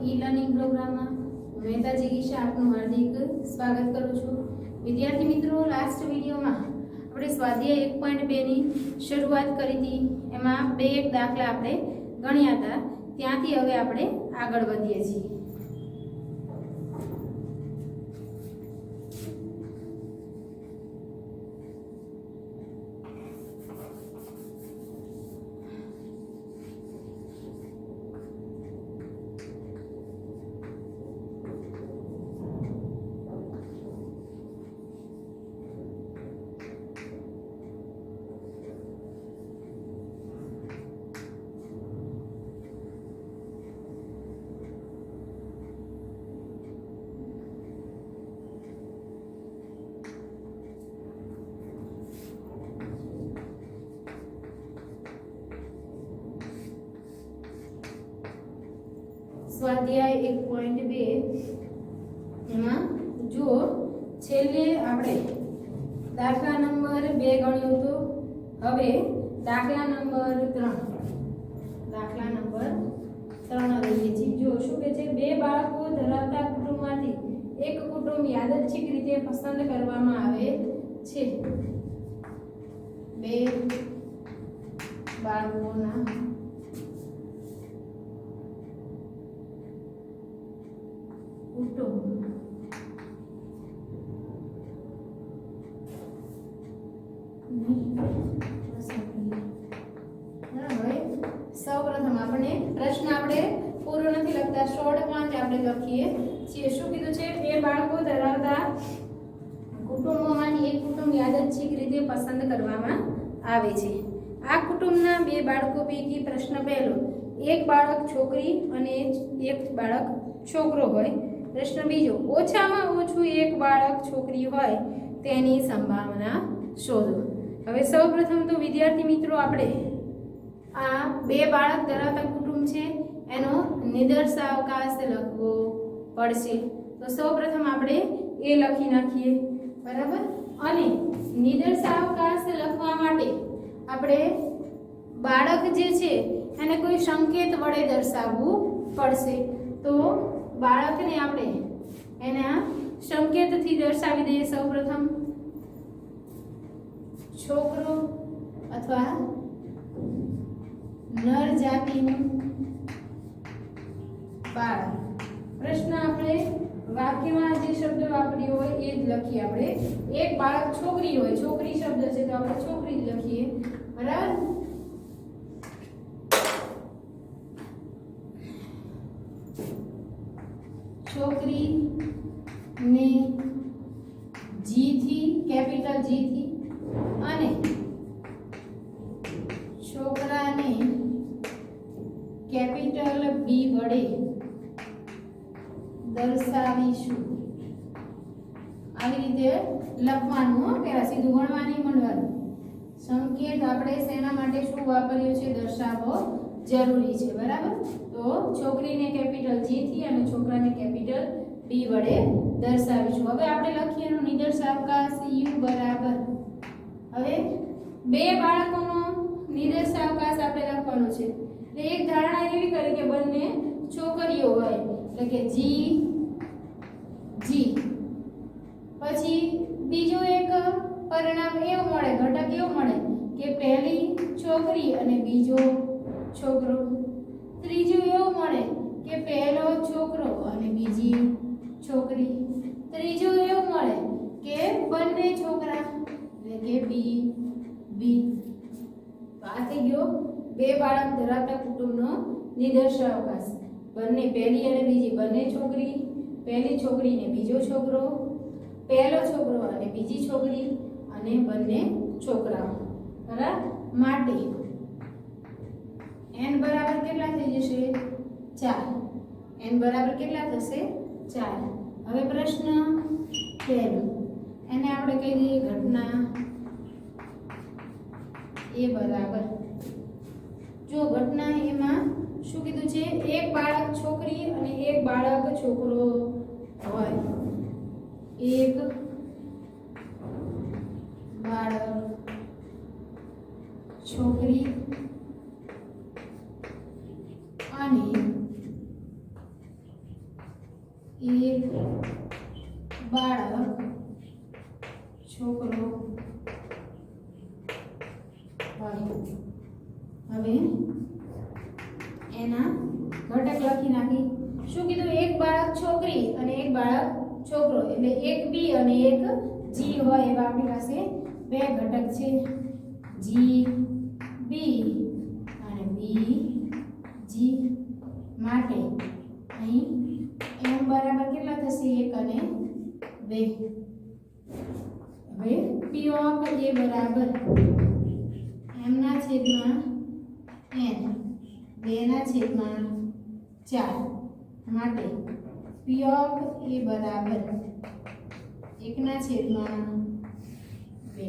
E learning programme में महेता जिगीशा आपનું हार्दिक स्वागत करूँ છું। विद्यार्थी मित्रों, लास्ट वीडियो में આપણે સ્વાધ્યાય 1.2 ની શરૂઆત કરી હતી। એમાં બે એક દાખલા આપણે ગણ્યા હતા। ત્યાંથી હવે આપણે આગળ વધીએ છીએ। स्वाध्याय 1.2 एमां जो छेल्ले आपणे दाखला नंबर 2 गण्यो तो हवे दाखला नंबर 3 लईए छीए। जो शुं कहे छे, बे बाळको धरावता कुटुंबमांथी एक कुटुंब यादृच्छिक रीते पसंद करवामां आवे छे। बे बाळकोना સૌપ્રથમ આપણે પ્રશ્ન આપણે પૂરો નથી લખતા, શોર્ટ માં જ આપણે લખીએ છીએ। શું કીધું છે? બે બાળકો ધરાવતા કુટુંબોમાંથી એક કુટુંબ યાદચ્છિક રીતે પસંદ કરવામાં આવે છે। આ કુટુંબના બે બાળકો પૈકી પ્રશ્ન પહેલો, એક બાળક છોકરી અને એક બાળક છોકરો હોય। પ્રશ્ન બીજો, ઓછામાં ઓછું એક બાળક છોકરી હોય તેની સંભાવના શોધો। હવે સૌપ્રથમ તો વિદ્યાર્થી મિત્રો આપણે आ बे बाळक धरावता कुटुंब छे एनो निदर्शावकाश लखवो पड़शे। तो सौप्रथम आपणे ए लखी नाखीए, बराबर। अने निदर्शावकाश लखवा माटे आपणे बाळक जे छे एने कोई संकेत वडे दर्शाववुं पड़शे। तो बाळकने आपणे एना संकेतथी दर्शावी दઈએ। सौप्रथम छोकरो अथवा नर जातिનું બાળક। પ્રશ્ન આપણે વાક્યમાં જે શબ્દ વાપર્યો હોય એ જ લખીએ। આપણે એક બાળક છોકરી હોય, છોકરી શબ્દ છે તો આપણે છોકરી જ લખીએ, બરાબર। છોકરી ને જી થી, કેપિટલ જી થી, અને છોકરાને कैपिटल बी वडे दर्शावीशुं। આવી રીતે લખવાનું, પહેલા સીધું ગણવાની મંડવાનું। સંકેત આપણે શેના માટે શું વાપર્યો છે? દર્શાવવો જરૂરી છે, બરાબર। તો છોકરીને કેપિટલ જી થી અને છોકરાને કેપિટલ બી વડે દર્શાવીશું। હવે આપણે લખીએ એનો નિદર્શાવકાશ યુ બરાબર। હવે બે બાળકોનો નિદર્શાવકાશ આપણે લખવાનો છે। एक धारणा एवी करी के बने छोकरीओ होय, એટલે કે जी जी। પછી બીજો એક પરિણામ એવું મળે, ઘટક એવું મળે કે પહેલી છોકરી અને બીજો છોકરો। ત્રીજું એવું મળે કે પહેલો છોકરો અને બીજી છોકરી। ત્રીજું એવું મળે કે બંને છોકરા, એટલે કે બી બી। આ થઈ ગયો બે બાળક ધરાવતા કુટુંબનો નિદર્શાવકાશ। બંને પહેલી અને બીજી, બંને છોકરી, પહેલી છોકરી ને બીજો છોકરો, પહેલો છોકરો અને બીજી છોકરી, અને બંને છોકરાઓ, બરાબર। માટે n બરાબર કેટલા થઈ જશે? 4। n બરાબર કેટલા થશે? 4। હવે પ્રશ્ન પહેલો, એને આપણે કહી દઈએ ઘટના એ બરાબર। जो घटना एमां शुं कीधुं छे? एक बाळक छोकरी अने एक बाळक छोकरो होय। एक बाळक छोकरी અને એક બાળક છોકરો હોય. હવે એના ઘટક લખી નાખી. શું કીધું? એક બાળક છોકરી અને એક બાળક છોકરો, એટલે એક બી અને એક જી હોય એવા આપણી પાસે બે ઘટક છે, જી બી અને બી જી. માટે અહીં એમ બરાબર કેટલા થશે? 1 અને 2. હવે પી ઓફ એ બરાબર m ના છેદમાં n 2 ના છેદમાં 4. માટે પી ઓફ એ બરાબર 1 ના છેદમાં 2.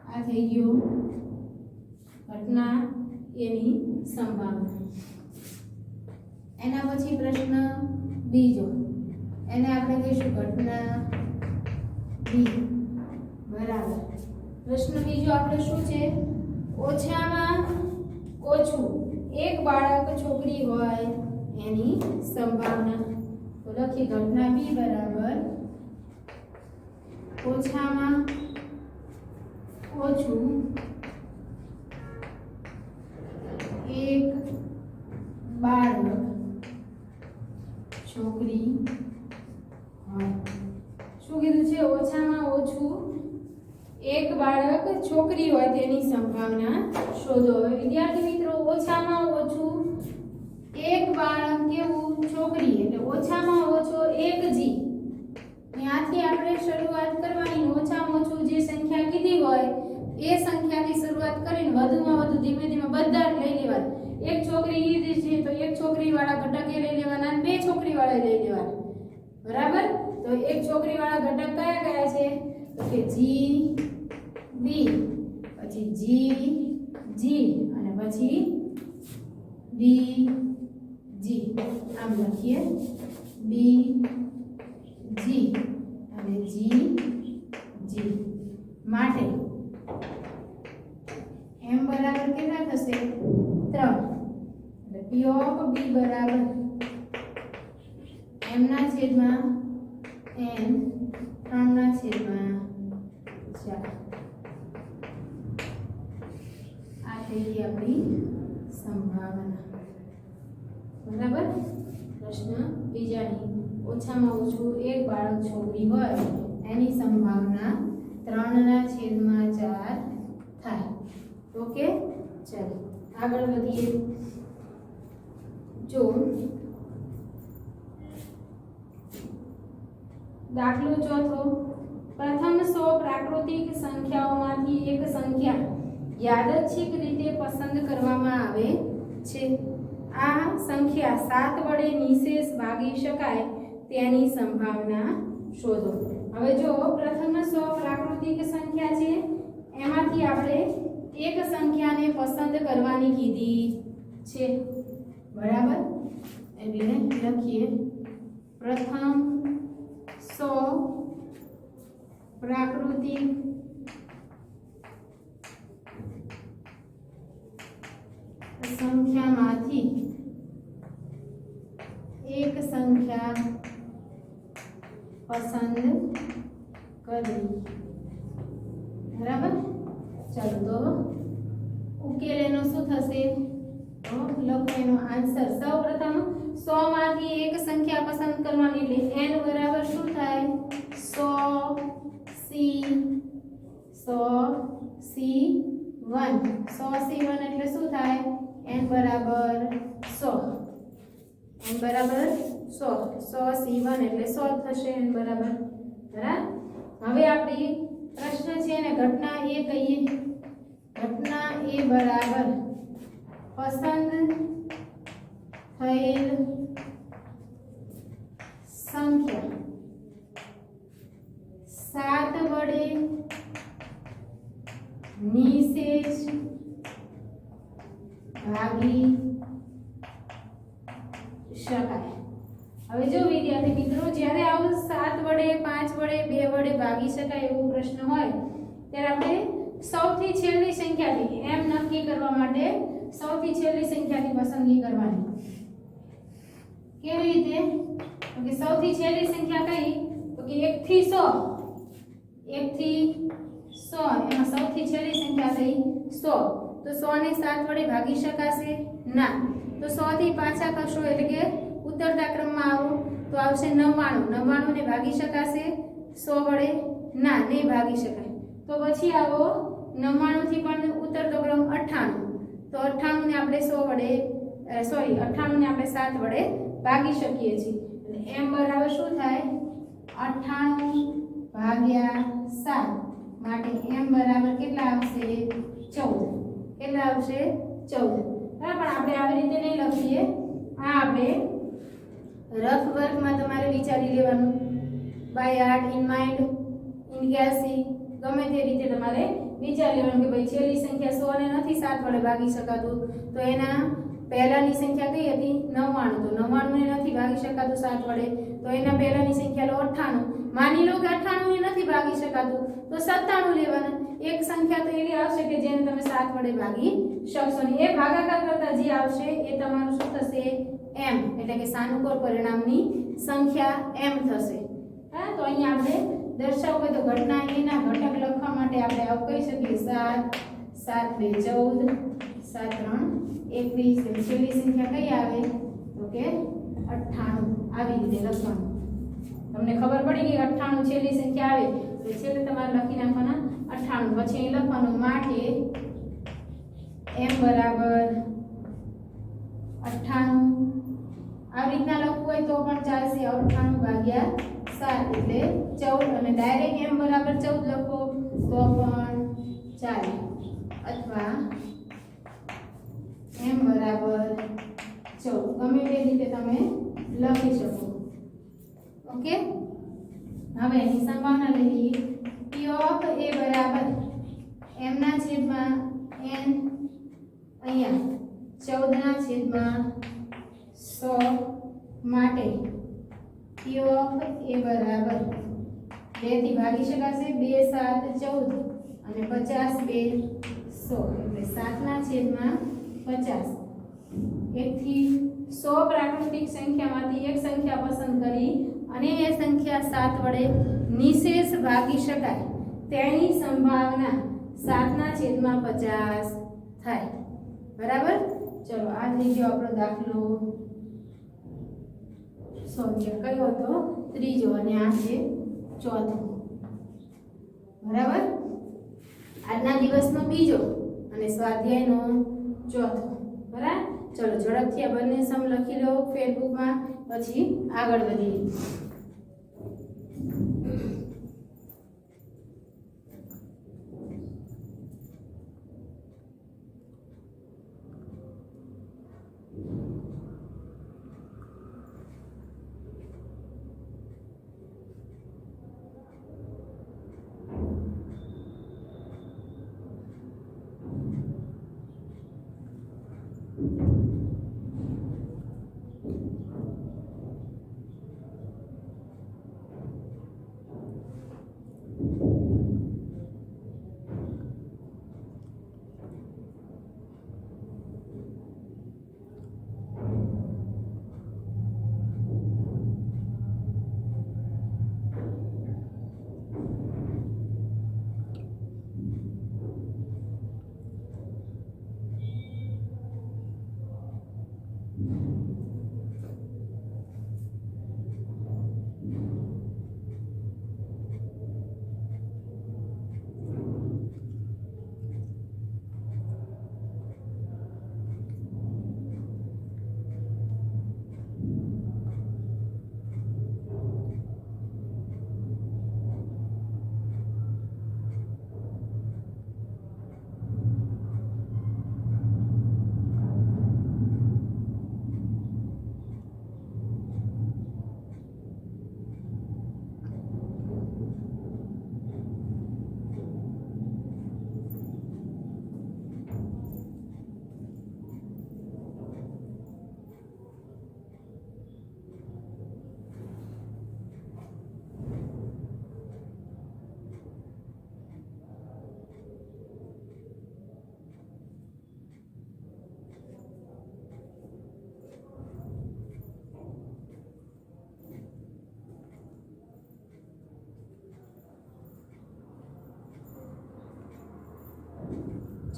આ થઈ ગયું ઘટના એની સંભાવના. એના પછી પ્રશ્ન બીજો, એને આપણે કહીશું ઘટના બી બરાબર. પ્રશ્ન બીજો આપણે શું છે? ઓછામાં ઓછું એક બાળક છોકરી હોય એની સંભાવના. તો લખી ઘટના બી બરાબર ઓછામાં ઓછું એક બાળક છોકરી હોય. શું કીધું છે? ઓછામાં ઓછું એક બાળક છોકરી હોય તેની સંભાવના શોધો. હવે વિદ્યાર્થી મિત્રો, ઓછામાં ઓછું એક બાળક કેવું? છોકરી, એટલે ઓછામાં ઓછો એક જી. ત્યાંથી આપણે શરૂઆત કરવાની. ઓછામાં ઓછું જે સંખ્યા કીધી હોય એ સંખ્યાથી શરૂઆત કરીને વધુમાં વધુ ધીમે ધીમે બધા લઈ લેવાના. એક છોકરી કીધી છે તો એક છોકરી વાળા ઘટક એ લઈ લેવાના, 2 છોકરી વાળા લઈ લેવાના. બરાબર? તો એક છોકરી વાળા ઘટક કયા કયા છે? તો કે જી બી, પછી જી જી અને પછી બી જી. આમ લખીએ બી જી અને જી જી. માટે m બરાબર કેટલા થશે? 3. એટલે p ઓફ b બરાબર m ના છેદમાં n 3 ના છેદમાં 4. આ થઈ ગઈ આપણી સંભાવના. બરાબર? પ્રશ્ન બીજાની ઓછામાં ઓછું એક બાળક છોકરી હોય એની સંભાવના 3 ના છેદમાં 4 થાય. ઓકે, ચાલો આગળ વધીએ. જો દાખલો ચોથો, પ્રથમ 100 પ્રાકૃતિક સંખ્યાઓમાંથી એક સંખ્યા યાદચ્છિક રીતે પસંદ કરવામાં આવે છે. આ સંખ્યા 7 વડે નિશેષ ભાગી શકાય તેની સંભાવના શોધો. હવે જો પ્રથમ 100 પ્રાકૃતિક સંખ્યા છે એમાંથી આપણે એક સંખ્યાને પસંદ કરવાની કીધી છે. બરાબર? એટલે લખીએ પ્રથમ 100 પ્રાકૃતિક સંખ્યામાંથી એક સંખ્યા પસંદ કરવી. બરાબર? ચાલો તો ઉકેલ એનો શું થશે? તો લખો એનો આન્સર. સૌપ્રથમ 100 માંથી એક સંખ્યા પસંદ કરવાની, એટલે n બરાબર શું થાય? 100c1. 100c1 એટલે શું થાય? n બરાબર 100. n બરાબર 100. 100c1 એટલે 100 થશે n બરાબર. બરાબર? હવે આપણી પ્રશ્ન છે ને ઘટના એ કહીએ. ઘટના એ બરાબર પસંદ થયેલ સંખ્યા 7 વડે નિશેષ ભાગી શકાય. હવે જો વિદ્યાર્થી મિત્રો, જ્યારે આવું 7 વડે 5 વડે 2 વડે ભાગી શકાય એવો પ્રશ્ન હોય ત્યારે આપણે સૌથી છેલ્લી સંખ્યાથી એમ નક્કી કરવા માટે સૌથી છેલ્લી સંખ્યાની પસંદગી કરવાની. કેવી રીતે? તો કે સૌથી છેલ્લી સંખ્યા કઈ? તો કે 1 થી 100. 1 થી 100 એમાં સૌથી છેલ્લી સંખ્યા કઈ? 100. તો 100 ને 7 વડે ભાગી શકાશે? ના. તો 100 થી પાછા ખસો એટલે કે ઉતરતા ક્રમમાં આવો તો આવશે 99. 99 ને ભાગી શકાશે 100 વડે? ના, નહીં ભાગી શકાય. તો પછી આવો 99 થી પણ ઉતરતો ક્રમ 98. તો 98 ને આપણે 100 વડે 98 ને આપણે 7 વડે ભાગી શકીએ છીએ. એટલે m બરાબર શું થાય? 98 ભાગ્યા 7. માટે m બરાબર કેટલા આવશે? 14. કેટલા આવશે? 14. બરાબર. આપણે આવી રીતે નહીં લખીએ. આ આપણે રફ વર્કમાં તમારે વિચારી લેવાનું. By heart, in mind, in ગેસી, ગમે તે રીતે તમારે વિચારી લેવાનું કે ભાઈ છેલ્લી સંખ્યા 100 ને નથી 7 વડે ભાગી શકાતું. તો એના પહેલાની સંખ્યા કઈ હતી? 99. તો 99 ને નથી ભાગી શકાતું 7 વડે. તો એના પહેલાની સંખ્યા લો 98. માની લો કે 98 ને નથી ભાગી શકાતું તો 97 લેવાના. એક સંખ્યા તો એવી આવશે કે જેને તમે 7 વડે ભાગી શકશો નહીં. એ ભાગાકાર કરતા જે આવશે એ તમારું શું થશે? m. એટલે કે સાનુકૂળ પરિણામની સંખ્યા m થશે. હા, તો અહીંયા આપણે દર્શાવવું હોય તો ઘટના a ના ઘટક લખવા માટે આપણે આવું કહી શકીએ 7 7 2 14 7 3 21. છેલ્લી સંખ્યા કઈ આવે? તો કે 98. આવી રીતે લખવાનું. તમને ખબર પડી ગઈ 98 છેલ્લી સંખ્યા આવે તો છેલ્લે તમારે લખી નાખવાના 98. પછી અહીં લખવાનું માટે m બરાબર 98. આવી રીતના લખવું હોય તો પણ ચાલશે. 98 ભાગ્યા 7 એટલે 14. અને ડાયરેક્ટ m બરાબર 14 લખો તો પણ ચાલે. અથવા m બરાબર 14 ગમે તે રીતે તમે લખી શકો. ઓકે. હવે એની સંભાવના લઈએ. p ઓફ a બરાબર m ના છેદમાં n અહીંયા 14 ના છેદમાં 100 માટે p ઓફ a બરાબર 2 થી ભાગી શકાશે. 2 7 14 અને 50 2 100 એટલે 7 ના છેદમાં 50. 1 થી 100 પ્રાકૃતિક સંખ્યામાંથી એક સંખ્યા પસંદ કરી અને એ સંખ્યા 7 વડે નિશેષ ભાગી શકાય તેની સંભાવના 7 ના છેદમાં 50 થાય. બરાબર. ચલો આ થઈ ગયો આપણો દાખલો. કયો હતો? ત્રીજો અને આ છે ચોથો. બરાબર. આજના દિવસનો બીજો અને સ્વાધ્યાયનો ચોથો. બરાબર. ચલો ઝડપથી આ બંને સમ લખી લો ફેસબુકમાં, પછી આગળ વધીએ.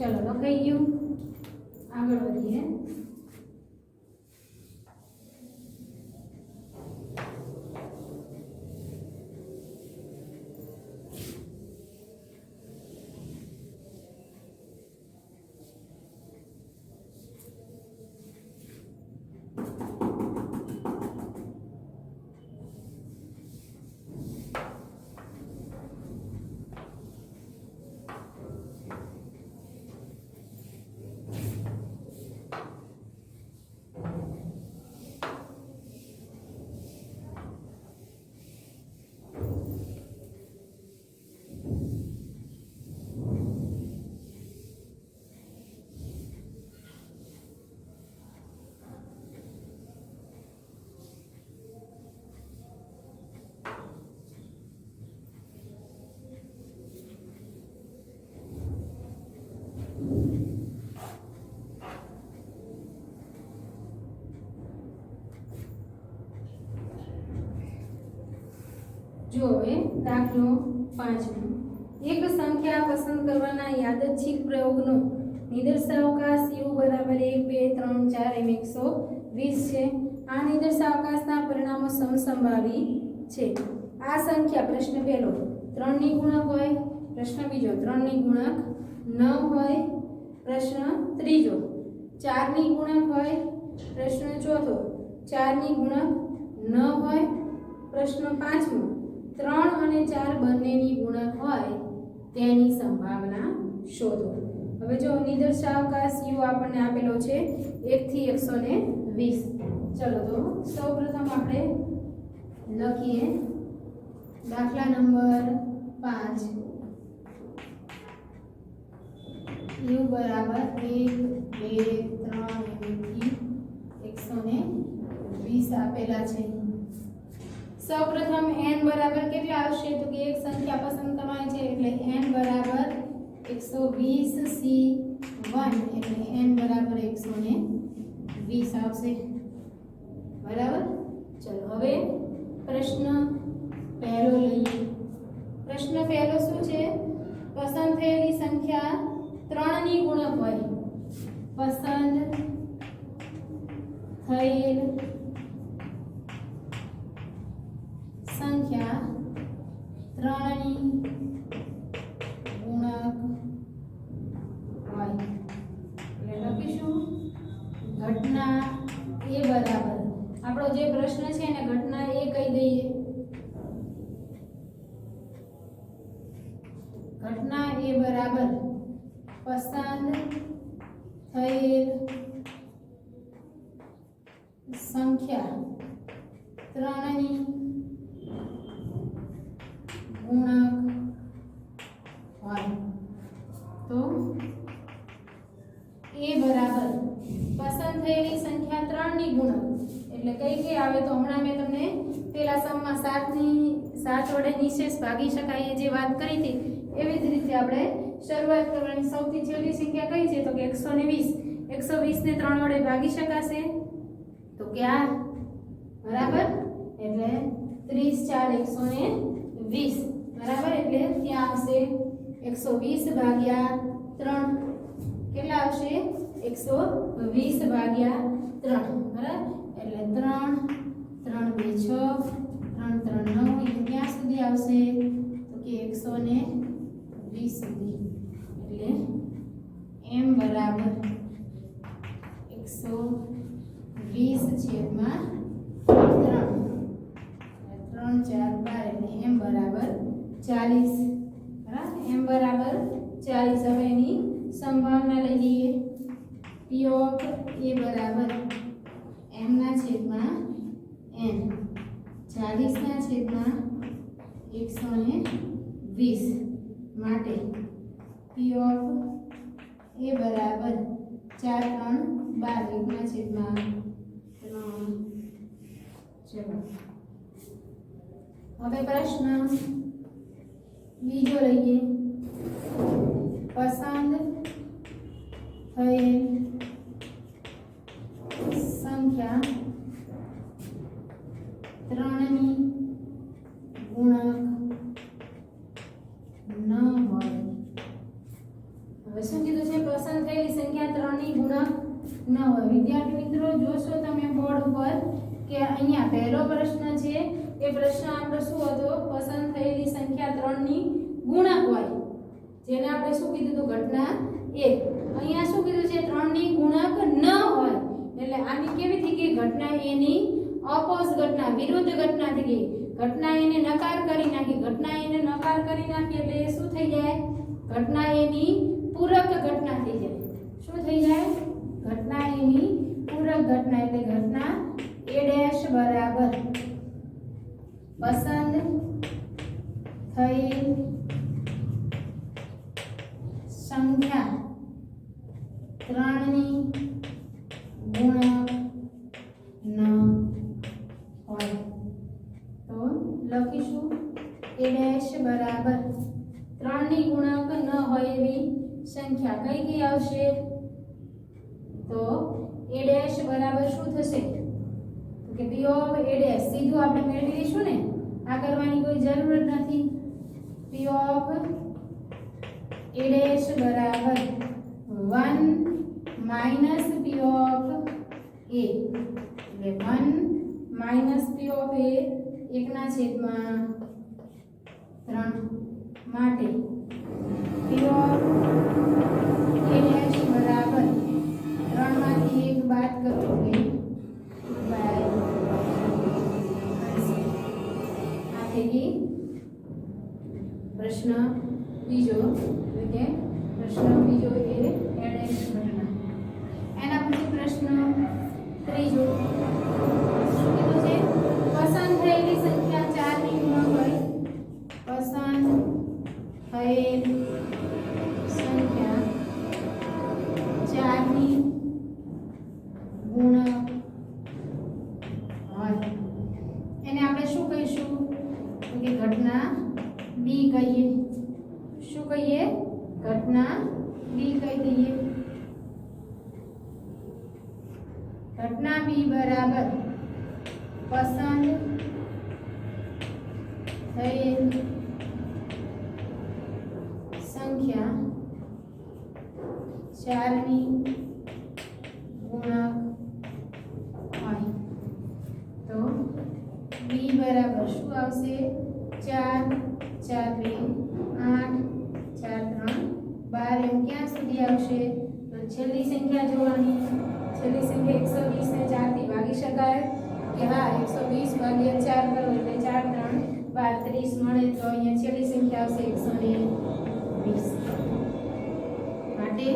ચલો લખાઈ ગયું, આગળ વધીએ. જો હવે દાખલો 5 એક સંખ્યા પસંદ કરવાના યાદચ્છિક પ્રયોગનો નિદર્શાવકાશ u બરાબર 1 2 3 4 એમ 120 છે. આ નિદર્શાવકાશના પરિણામો સમસંભાવી છે. આ સંખ્યા પ્રશ્ન પહેલો 3 ની ગુણક હોય, પ્રશ્ન બીજો 3 ની ગુણક 9 હોય, પ્રશ્ન ત્રીજો 4 ની ગુણક હોય, પ્રશ્ન ચોથો 4 ની ગુણક 9 હોય, પ્રશ્ન પાંચમો 3 અને 4 બંનેની ગુણક હોય તેની સંભાવના શોધો. હવે જો નિદર્શાવકાશ u આપણને આપેલો છે 1 થી 120. ચલો તો સૌપ્રથમ આપણે લખીએ દાખલા નંબર 5. u બરાબર 1 2 3 થી 120 આપેલા છે. સૌપ્રથમ n બરાબર કેટલા આવશે તો કે એક સંખ્યા પસંદ કરવાની છે એટલે n બરાબર 120 c1 એટલે n બરાબર 120 આવશે. બરાબર. ચલો હવે પ્રશ્ન પહેલો લઈએ. પ્રશ્ન પહેલો શું છે? પસંદ થયેલી સંખ્યા 3 ની ગુણક હોય. પસંદ થયેલ સંખ્યા 3 ની ગુણક હોય એટલે લખીશું ઘટના a બરાબર આપણો જે પ્રશ્ન છે એને ઘટના a કહી દઈએ. ઘટના a બરાબર પસંદ થયેલ સંખ્યા 3 ની ગુણક હોય તો a બરાબર પસંદ થયેલી સંખ્યા 3 ની ગુણક એટલે કઈ આવે તો હમણાં મેં તમને પેલા સમમાં 7 વડે નિશેષ ભાગી શકાય જે વાત કરી હતી એવી જ રીતે આપણે શરૂઆત કરવાની. સૌથી છેલ્લી સંખ્યા કઈ છે તો કે 120. 120 ને 3 વડે ભાગી શકાશે તો કે આ બરાબર એટલે 30 4 120 બરાબર એટલે ત્યાં આવશે 120 ભાગ્યા 3 કેટલા આવશે 120 ભાગ્યા 3 બરાબર એટલે 3 3 2 6 3 3 9 એ ક્યાં સુધી આવશે તો કે 120 સુધી એટલે m બરાબર 120 છેદમાં 3 3 4 12 એટલે m બરાબર 40 બરાબર m બરાબર 40. હવે એની સંભાવના લઈ લઈએ. p ઓફ a બરાબર m ના છેદમાં n 40 ના છેદમાં 120 માટે p ઓફ a બરાબર 4 3 12 1 ના છેદમાં 3. ચલો હવે પ્રશ્ન બીજો લઈએ. પસંદ થયેલ સંખ્યા 3 ની ગુણક ન હોય. હવે શું કીધું છે? જોશો તમે બોર્ડ ઉપર કે અહીંયા પહેલો પ્રશ્ન છે એ પ્રશ્ન આપણો શું હતો? પસંદ થયેલી સંખ્યા 3 ની ગુણક હોય, જેને આપણે શું કીધું હતું? ઘટના 1. અહીંયા શું કીધું છે? 3 ની ગુણક ન હોય, એટલે આની કેવી થઈ ગઈ? ઘટના a ની ઓપોઝ ઘટના, વિરુદ્ધ ઘટના થઈ ગઈ. ઘટના a ને નકાર કરી નાખી. ઘટના a ને નકાર કરી નાખી એટલે એ શું થઈ જાય? ઘટના a ની પૂરક ઘટના થઈ જાય. શું થઈ જાય? ઘટના a ની પૂરક ઘટના, એટલે ઘટના a ડેશ બરાબર પસંદ થયેલ સંખ્યા 3 ની ગુણક ન હોય. તો લખીશું a ડેશ બરાબર 3 ની ગુણક ન હોય એવી સંખ્યા કઈ કઈ આવશે? તો a ડેશ બરાબર શું થશે? તો કે p ઓફ a ડેશ સીધું આપણે મેળવી લઈશું ને, આ કરવાની કોઈ જરૂર નથી. p ઓફ a ડેશ બરાબર 1 માઈનસ p ઓફ a, એટલે 1 માઈનસ p ઓફ a 1/3 માટે p ઓફ a ડેશ બરાબર 3 માંથી 1 બાદ કરો એટલે 2/80. આ થઈ ગઈ પ્રશ્ન બીજો, એટલે કે પ્રશ્ન બીજો એ a ડેશ ઘટના. એના પછી પ્રશ્ન ત્રીજો શું કીધું છે? પસંદ થયેલી સંખ્યા 4 ની ગુણક હોય. પસંદ થયેલ સંખ્યા 4 ની ગુણક હોય, એને આપણે શું કહીશું? તો કે ઘટના b કહીએ. શું કહીએ? ઘટના b કહી દઈએ. ઘટના b બરાબર પસંદ થયેલ સંખ્યા 4 ની ગુણક હોય. તો b બરાબર શું આવશે? 4 4 2 8 4 3 12 એમ ક્યાં સુધી આવશે? તો છેલ્લી સંખ્યા જોવાની. છેલ્લી સંખ્યા 120 ને 4 થી ભાગી શકાય કે? હા, 120 ભાગ્યા 4 કરો એટલે 4 3 12 30 મળે. તો અહીંયા છેલ્લી સંખ્યા આવશે 120. માટે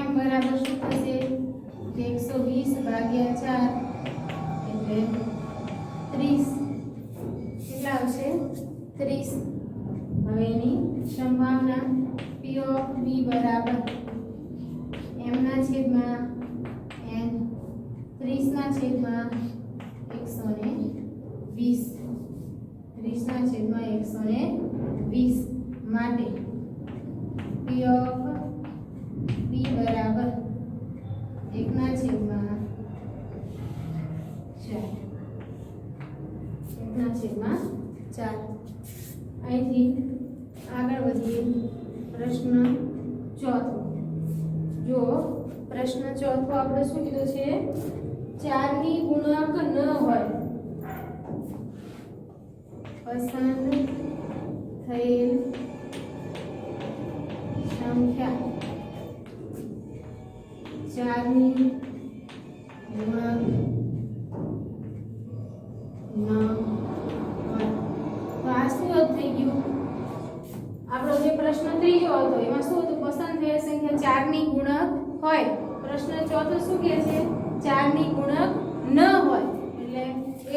m બરાબર શું થશે? 120 ભાગ્યા 4 એટલે 30. કેટલા આવશે? 30. હવે એની સંભાવના p ઓફ b બરાબર m ના છેદમાં n 30 ના છેદમાં 120. 30 ના છેદમાં 120 માટે p ઓફ b બરાબર 1 ના છેદમાં 4. 1 ના છેદમાં 4. અહીંથી આગળ વધીએ. પ્રશ્ન ચોથો. જો પ્રશ્ન ચોથો આપણે શું કીધું છે? 4 ની ગુણક ન હોય. પસંદ થયેલ સંખ્યા 4 ની ગુણક ન હોય. તો આ શું થઈ ગયું? આપણો જે પ્રશ્ન ત્રીજો હતો એમાં શું હતું? પસંદ થયેલ સંખ્યા 4 ની ગુણક હોય. પ્રશ્ન ચોથો શું કહે છે? 4 ની ગુણક ન હોય. એટલે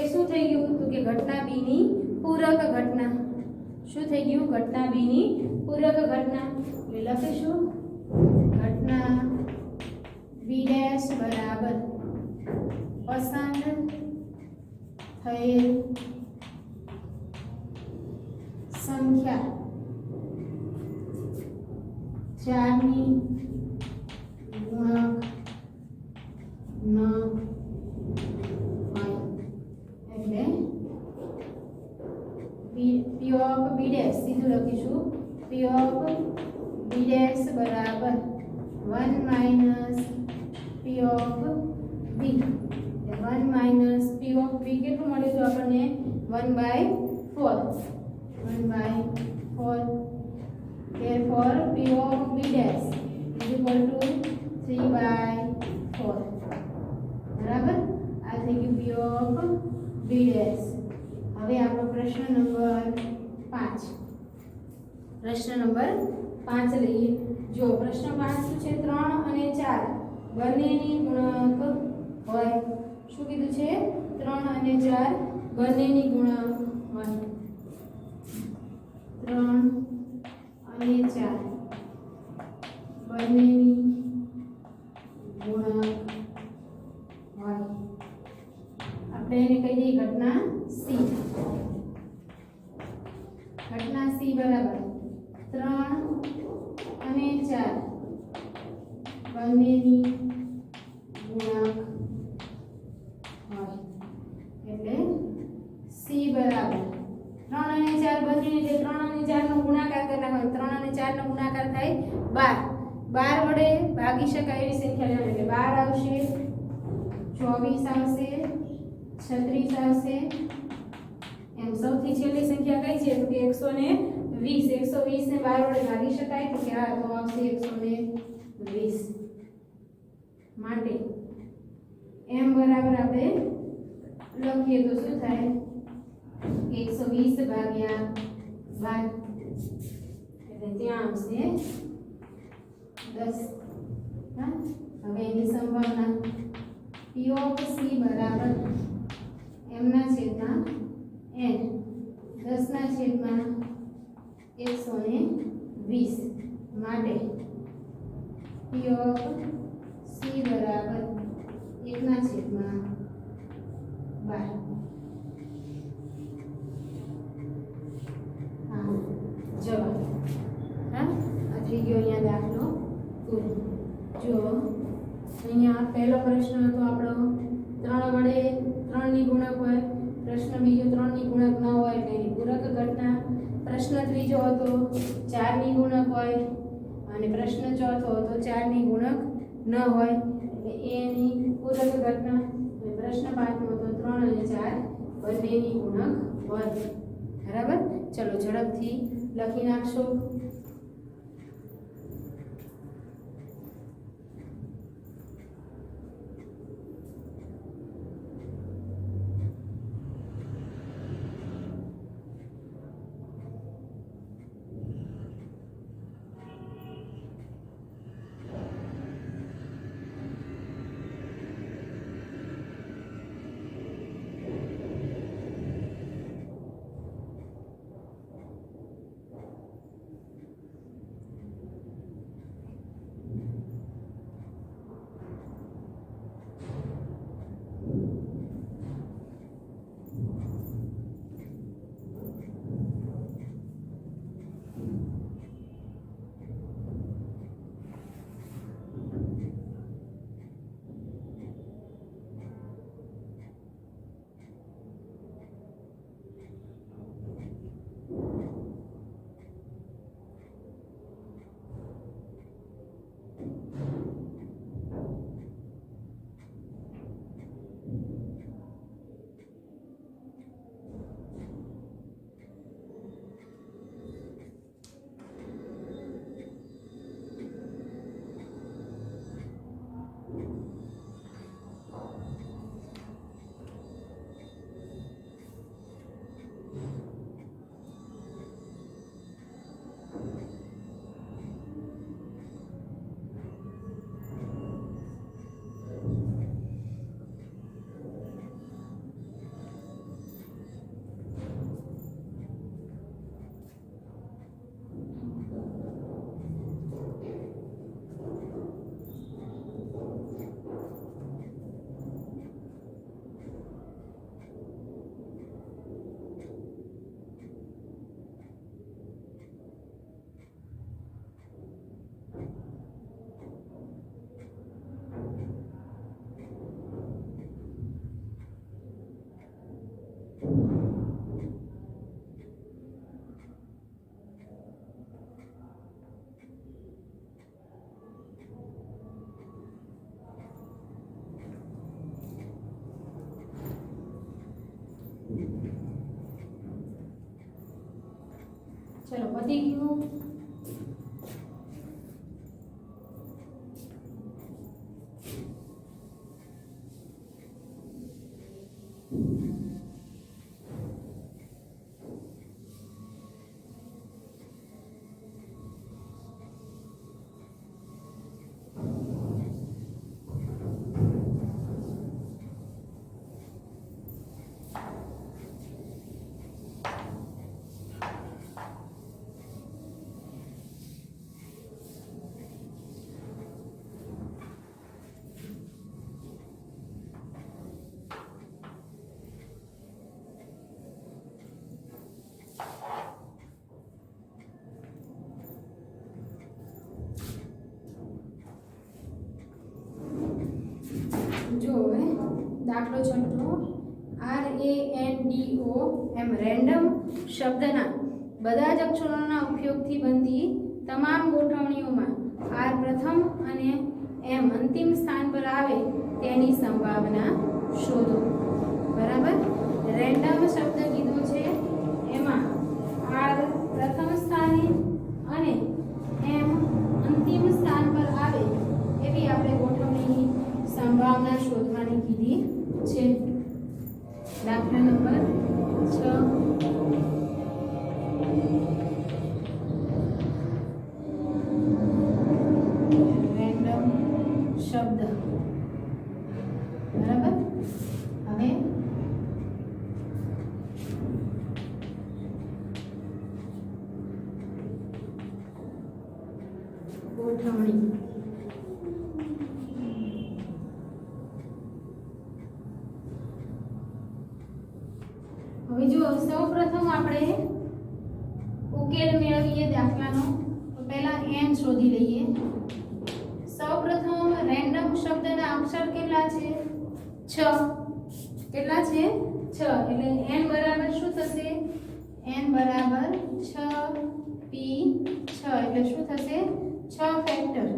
એ શું થઈ ગયું? તો કે ઘટના b ની પૂરક ઘટના. શું થઈ ગયું? ઘટના b ની પૂરક ઘટના. એટલે લખીશું ઘટના b ડેશ બરાબર પસંદ થયેલ સંખ્યા 4 ની ગુણક ન હોય. એટલે p ઓફ b ડેશ સીધું લખીશું p ઓફ b ડેશ બરાબર 1 minus p of b. Minus P of B કેટલું મળ્યું તો આપણને 1/4 1/4 therefore p of b dash is equal to 3/4 બરાબર આ થઈ ગયું p of b dash હવે આપણો પ્રશ્ન નંબર 5 લઈએ જો પ્રશ્ન 5 શું છે 3 અને 4 બંનેની ગુણક હોય શું કીધું છે 3 અને 4 બંનેની ગુણક હોય 3 અને 4 બંનેની ગુણક હોય આપણે એને કહી દઈએ ઘટના C બરાબર 3 અને 4 બંનેની ગુણક હોય એટલે C બરાબર 3 અને 4 બંનેની જે 3 અને 4 નો ગુણાકાર કરવાનો 3 અને 4 નો ગુણાકાર થાય 12 વડે ભાગી શકાય એવી સંખ્યા લેવાની એટલે 12 આવશે 24 આવશે 36 આવશે એમ સૌથી છેલ્લી સંખ્યા કઈ છે તો કે 120 ને 12 વડે ભાગી શકાય તો કે આ તો આવશે 120 માટે m બરાબર આપણે લખીએ તો શું થાય 120 ભાગ્યા 12 એટલે ત્યાં આવશે 10 હા હવે એની સંભાવના p of c બરાબર m ના છેદમાં n 10 ના છેદમાં 120 માટે p of c બરાબર 1 ના છેદમાં 12 હા જવાબ હા આ થઈ ગયો અહીંયા દાખલો પૂરો જો અહીંયા પહેલો પ્રશ્ન હતો આપણો 3 વડે 3 ની ગુણક હોય પ્રશ્ન બીજો 3 ની ગુણક ન હોય એટલે એની પૂરક ઘટના પ્રશ્ન ત્રીજો હતો 4 ની ગુણક હોય અને પ્રશ્ન ચોથો હતો 4 ની ગુણક ન હોય એટલે એની પૂરક ઘટના અને પ્રશ્ન પાંચમો હતો 3 અને 4 બંનેની ગુણક હોય બરાબર ચલો ઝડપથી લખી નાખશો ચલો પતી ગયું. જો હવે દાખલો છઠ્ઠો RANDOM રેન્ડમ શબ્દના બધા જ અક્ષરોના ઉપયોગથી બનતી તમામ ગોઠવણીઓમાં R પ્રથમ અને M અંતિમ સ્થાન પર આવે તેની સંભાવના શોધો. બરાબર. રેન્ડમ શબ્દ કીધો છે એમાં R પ્રથમ સ્થાને અને M અંતિમ સ્થાન પર આવે એવી આપણે ગોઠવણીની સંભાવના શોધવાની કીધી છે. દાખલા નંબર 6 રેન્ડમ શબ્દ. બરાબર. હવે ગોઠવણી. હવે જો સૌપ્રથમ આપણે ઉકેલ મેળવીએ દાખલાનો તો પહેલા n શોધી લઈએ. સૌપ્રથમ રેન્ડમ શબ્દના અક્ષર કેટલા છે? 6. કેટલા છે? 6. એટલે n બરાબર શું થશે? n બરાબર 6p6 એટલે શું થશે? 6 ફેક્ટર.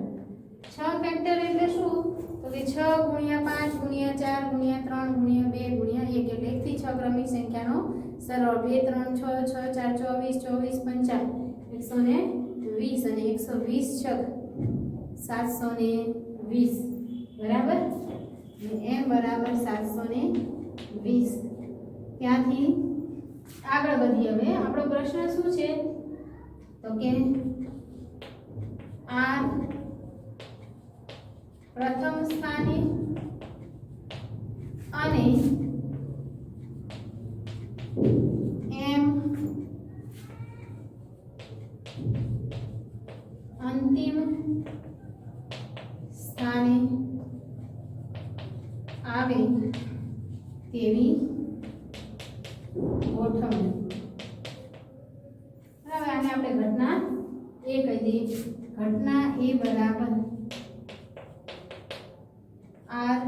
6 ફેક્ટર એટલે શું? તો કે 6 × 5 × 4 × 3 × 2 × 1 એટલે 1 થી 6 ક્રમિક સંખ્યાનો સરળ. 2 3 6 6 4 24 24 55 120 અને 120 છક 720. બરાબર. m બરાબર 720. ત્યાંથી આગળ વધીએ. હવે આપણો પ્રશ્ન શું છે? તો કે R પ્રથમ સ્થાને અને M અંતિમ સ્થાને આવે તેવી ગોઠવણી. હવે આને આપણે ઘટના A કહી દઈએ. ઘટના A બરાબર R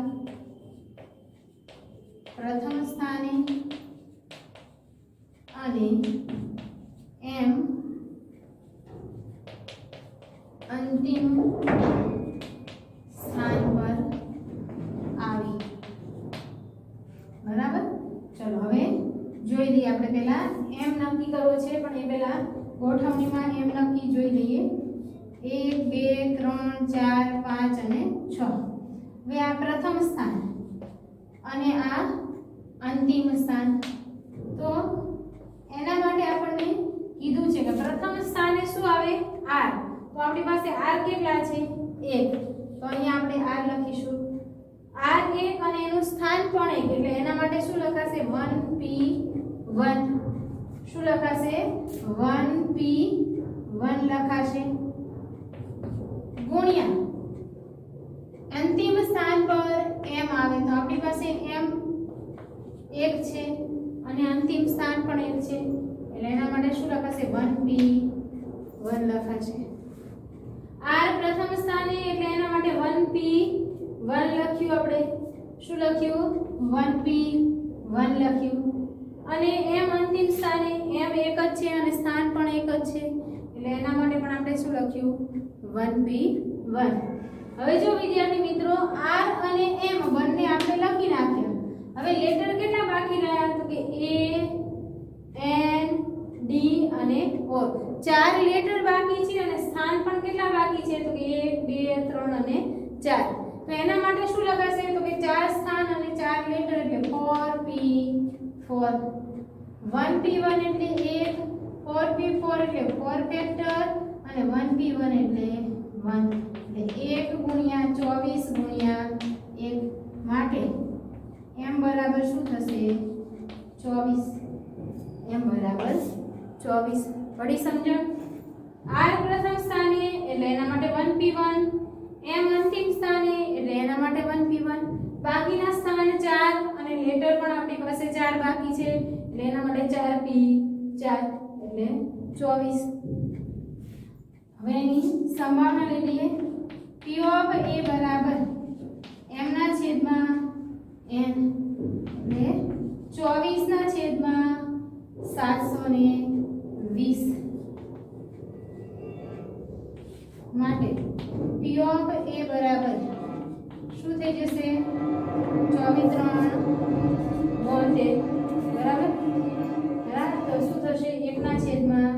પ્રથમ સ્થાને અને M અંતિમ સ્થાન પર આવી. બરાબર. ચલો હવે જોઈ લઈએ. આપણે પહેલા M નક્કી કરવો છે પણ એ પહેલા ગોઠવણીમાં M નક્કી જોઈ લઈએ. 1 2 3 4 5 અને 6. હવે આ પ્રથમ સ્થાન અને આ અંતિમ સ્થાન. તો એના માટે આપણને કીધું છે કે પ્રથમ સ્થાને શું આવે? R. તો આપણી પાસે R કેટલા છે? 1. તો અહીંયા આપણે R લખીશું. R 1 અને એનું સ્થાન પણ 1 એટલે એના માટે શું લખાશે? 1p1. શું લખાશે? 1p1 લખાશે. ગુણ્યા અંતિમ સ્થાન પર M આવે તો આપણી પાસે M 1 છે અને અંતિમ સ્થાન પણ 1 છે એટલે એના માટે શું લખાશે? 1p1 લખાશે. R પ્રથમ સ્થાને એટલે એના માટે 1p1 લખ્યું. આપણે શું લખ્યું? 1p1 લખ્યું. અને M અંતિમ સ્થાને M 1 જ છે અને સ્થાન પણ 1 જ છે એટલે એના માટે પણ આપણે શું લખ્યું? 1p1. હવે જો વિદ્યાર્થી મિત્રો R અને M બંને આપણે લખી નાખ્યા. હવે લેટર કેટલા બાકી રહ્યા? તો કે A N D અને O. ચાર લેટર બાકી છે અને સ્થાન પણ કેટલા બાકી છે તો કે 1 2 3 અને 4 તો એના માટે શું લગાશે તો કે ચાર સ્થાન અને ચાર લેટર એટલે 4p4 1p1 એટલે 1 4p4 એટલે 4 ફેક્ટર અને 1p1 એટલે 1 એટલે 1 ગુણ્યા 24 ગુણ્યા 1 માટે m બરાબર શું થશે 24 m બરાબર 24 પડી સમજણ r પ્રથમ સ્થાને એટલે એના માટે 1p1 m અંતિમ સ્થાને એટલે એના માટે 1p1 બાકીના સ્થાન 4 અને લેટર પણ આપણી પાસે 4 બાકી છે એટલે એના માટે 4p4 એટલે 24 હવે એની સંભાવના લઈ લઈએ p ઓફ a બરાબર m ના છેદમાં n એટલે 24 ના છેદમાં 720 માટે p ઓફ a બરાબર શું થઈ જશે 24 3 બરાબર તો શું થશે 1 ના છેદમાં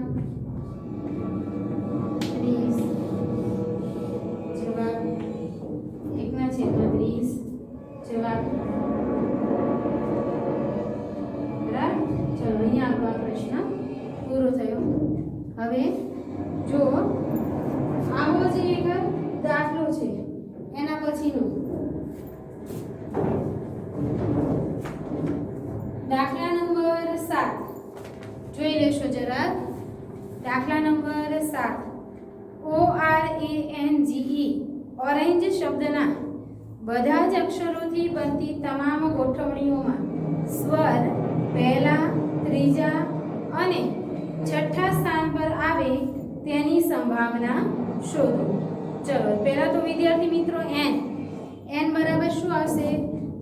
30 જવાબ 1 ના છેદમાં 30 જવાબ બરાબર ચલો અહીંયા આપણો પ્રશ્ન પૂરો થયો હવે જો આવો જે એક દાખલો છે એના પછીનો દાખલા નંબર 7 જોઈ લેશો જરા દાખલા નંબર 7 ORANGE ઓરેન્જ શબ્દના બધા જ અક્ષરોથી બનતી તમામ ગોઠવણીઓમાં સ્વર પહેલા ત્રીજા અને છઠ્ઠા સ્થાન પર આવે તેની સંભાવના શોધો ચલો પહેલા તો વિદ્યાર્થી મિત્રો n બરાબર શું આવશે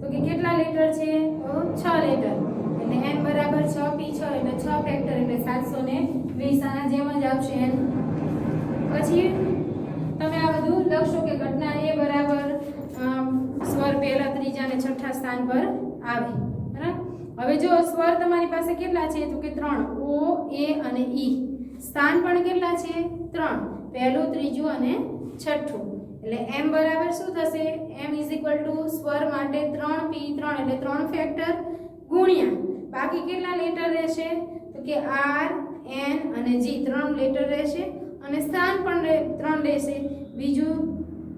તો કે કેટલા લેટર છે તો 6 લેટર એટલે n બરાબર 6p6 એટલે 6 ફેક્ટર એટલે 720 આના જેમ જ આવશે n પછી તમે આ બધું લખશો કે ઘટના a બરાબર સ્વર પહેલા ત્રીજા અને છઠ્ઠા સ્થાન પર આવે બરાબર હવે જો સ્વર તમારી પાસે કેટલા છે તો કે 3 o a અને e સ્થાન પણ કેટલા છે 3 પહેલું ત્રીજું અને છઠ્ઠું એટલે m બરાબર શું થશે m સ્વર માટે 3p3 એટલે 3 ફેક્ટર ગુણ્યા બાકી કેટલા લેટર રહેશે તો કે r n અને g 3 લેટર રહેશે અને સ્થાન પણ 3 રહેશે બીજું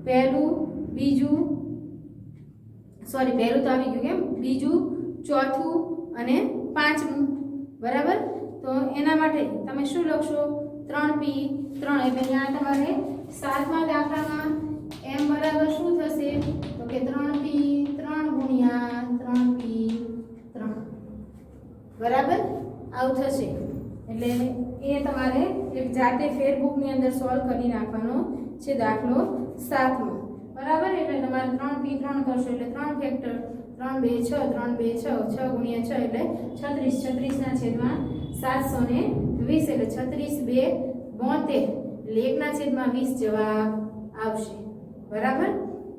પહેલું બીજું પહેલું તો આવી ગયું કેમ બીજું ચોથું અને પાંચમું બરાબર તો એના માટે તમે શું લખશો 3p3 એટલે અહીંયા તમારે સાતમા દાખલામાં m બરાબર શું થશે તો કે 3p3 ગુણ્યા 3p3 બરાબર આવું થશે એટલે એ તમારે એક જાતે ફેરબુકની અંદર સોલ્વ કરી નાખવાનો છે દાખલો 7મો બરાબર એટલે તમારે 3p3 કરશો એટલે 3 ફેક્ટર 3 2 6 3 2 6 6 ગુણ્યા 6 એટલે 36 ના છેદમાં 720 એટલે 36 2 72 એટલે 1 ના છેદમાં 20 જવાબ આવશે બરાબર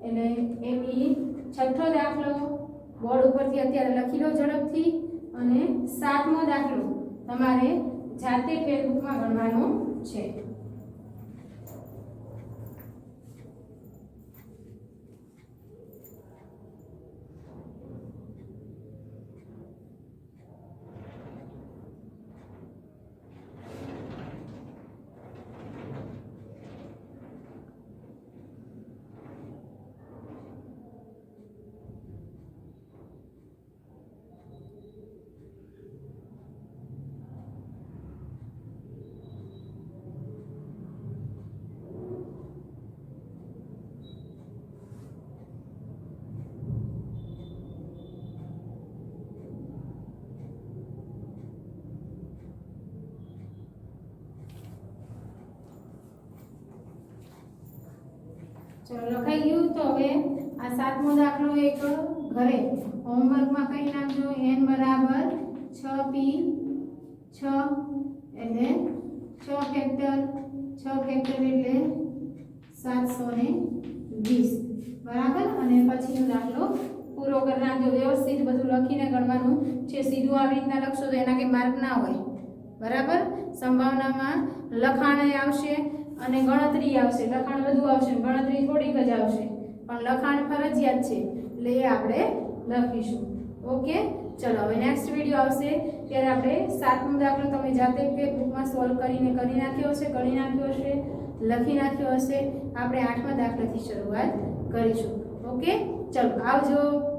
એટલે એની છઠ્ઠો દાખલો બોર્ડ ઉપરથી અત્યારે લખી લો ઝડપથી અને 7મો દાખલો તમારે જાતે ફેરબુકમાં ગણવાનો છે ચલો લખાઈ ગયું તો હવે આ સાતમો દાખલો એક ઘરે હોમવર્કમાં કઈ નાખજો n બરાબર 6p6 એટલે 6 ફેક્ટર એટલે 720 બરાબર અને પછીનો દાખલો પૂરો કરી નાખજો વ્યવસ્થિત બધું લખીને ગણવાનું છે સીધું આવી રીતના લખશો તો એના કે માર્ક ના હોય બરાબર. સંભાવનામાં લખાણ આવશે અને ગણતરી આવશે. લખાણ વધુ આવશે, ગણતરી થોડીક જ આવશે, પણ લખાણ ફરજિયાત છે એટલે એ આપણે લખીશું. ઓકે, ચલો હવે નેક્સ્ટ વિડીયો આવશે ત્યારે આપણે 7મો દાખલો તમે જાતે ફેસબુકમાં સોલ્વ કરીને કરી નાખ્યો હશે, ગણી નાખ્યો હશે, લખી નાખ્યો હશે. આપણે 8મા દાખલાથી શરૂઆત કરીશું. ઓકે, ચલો આવજો.